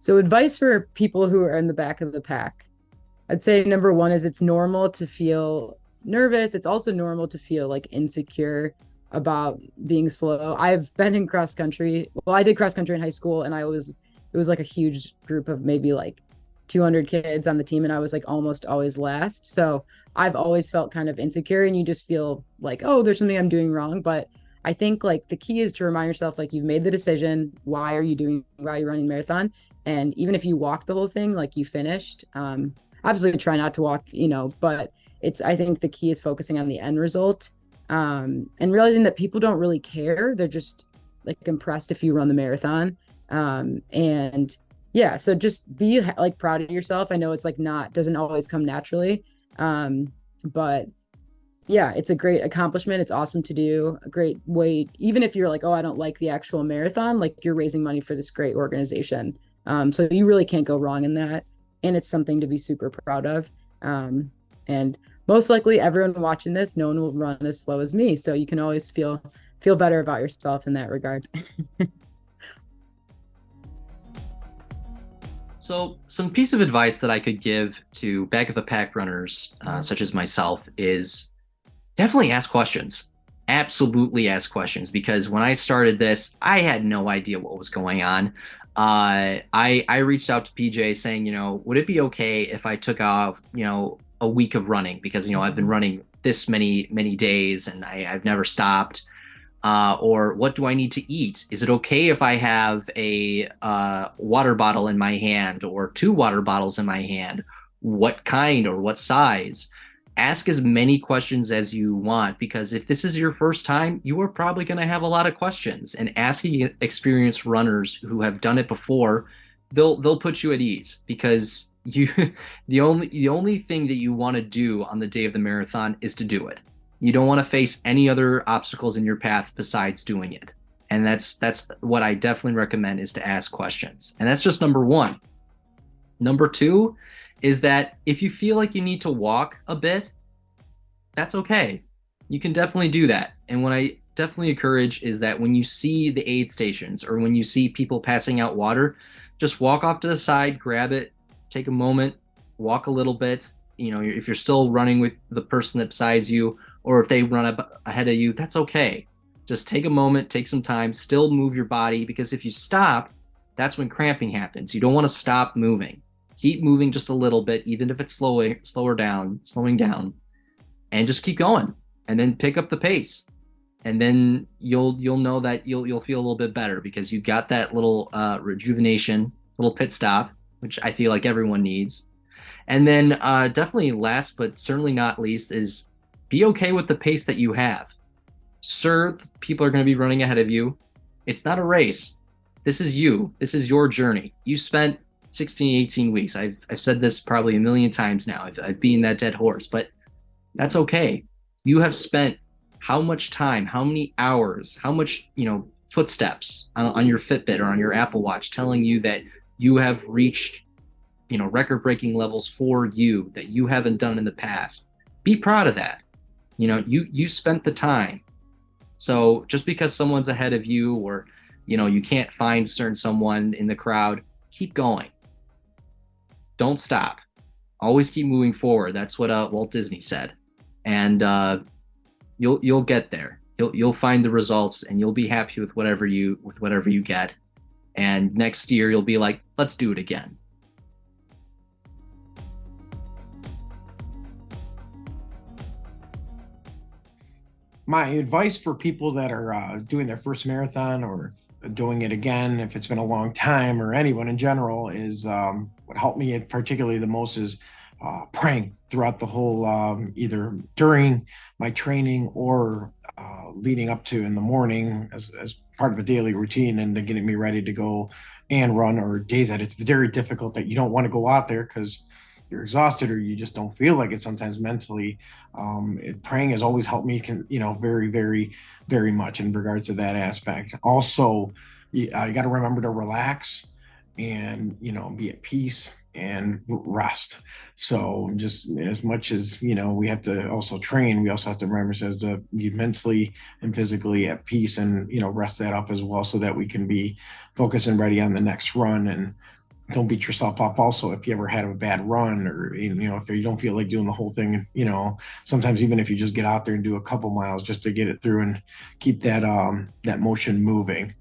So advice for people who are in the back of the pack. I'd say number one is it's normal to feel nervous. It's also normal to feel like insecure about being slow. I've been in cross country. Well, I did cross country in high school and it was like a huge group of maybe like 200 kids on the team and I was like almost always last. So I've always felt kind of insecure and you just feel like, oh, there's something I'm doing wrong. But I think like the key is to remind yourself like you've made the decision. Why are you running marathon? And even if you walk the whole thing, like you finished, obviously try not to walk, but I think the key is focusing on the end result, and realizing that people don't really care. They're just like impressed if you run the marathon. And yeah, so just be like proud of yourself. I know it's like not, doesn't always come naturally. But yeah, it's a great accomplishment. It's awesome to do, a great way, even if you're like, oh, I don't like the actual marathon, like you're raising money for this great organization. So you really can't go wrong in that. And it's something to be super proud of. And most likely everyone watching this, no one will run as slow as me. So you can always feel better about yourself in that regard. So, some piece of advice that I could give to back of the pack runners, such as myself, is definitely ask questions. Absolutely ask questions because when I started this, I had no idea what was going on. I reached out to PJ saying, would it be okay if I took off, a week of running because I've been running this many days and I've never stopped. Or what do I need to eat? Is it okay if I have a water bottle in my hand or two water bottles in my hand? What kind or what size? Ask as many questions as you want because if this is your first time, you are probably going to have a lot of questions. And asking experienced runners who have done it before, they'll put you at ease because you the only thing that you want to do on the day of the marathon is to do it. You don't want to face any other obstacles in your path besides doing it. And that's what I definitely recommend is to ask questions. And that's just number one. Number two is that if you feel like you need to walk a bit, that's okay. You can definitely do that. And what I definitely encourage is that when you see the aid stations or when you see people passing out water, just walk off to the side, grab it, take a moment, walk a little bit. If you're still running with the person that besides you, or if they run up ahead of you, that's okay. Just take a moment, take some time, still move your body because if you stop, that's when cramping happens. You don't want to stop moving. Keep moving just a little bit, even if it's slowing down, and just keep going. And then pick up the pace. And then you'll know that you'll feel a little bit better because you got that little rejuvenation, little pit stop, which I feel like everyone needs. And then definitely last but certainly not least is be okay with the pace that you have. Sure, people are going to be running ahead of you. It's not a race. This is you. This is your journey. You spent 16, 18 weeks. I've said this probably a million times now. I've beaten that dead horse, but that's okay. You have spent how much time, how many hours, how much, footsteps on your Fitbit or on your Apple Watch telling you that you have reached, record-breaking levels for you that you haven't done in the past. Be proud of that. You spent the time. So just because someone's ahead of you or, you can't find certain someone in the crowd, keep going. Don't stop. Always keep moving forward. That's what Walt Disney said. And you'll get there. You'll find the results and you'll be happy with whatever you get. And next year you'll be like, let's do it again. My advice for people that are doing their first marathon or doing it again, if it's been a long time, or anyone in general, is what helped me particularly the most is praying throughout the whole, either during my training or leading up to in the morning as part of a daily routine and to getting me ready to go and run, or days that it's very difficult that you don't want to go out there because you're exhausted or you just don't feel like it sometimes mentally. Praying has always helped me, very, very, very much in regards to that aspect. Also, you got to remember to relax and, be at peace and rest. So just as much as, we have to also train, we also have to remember to be mentally and physically at peace and, rest that up as well so that we can be focused and ready on the next run. And don't beat yourself up. Also, if you ever had a bad run, or if you don't feel like doing the whole thing, sometimes even if you just get out there and do a couple miles just to get it through and keep that that motion moving.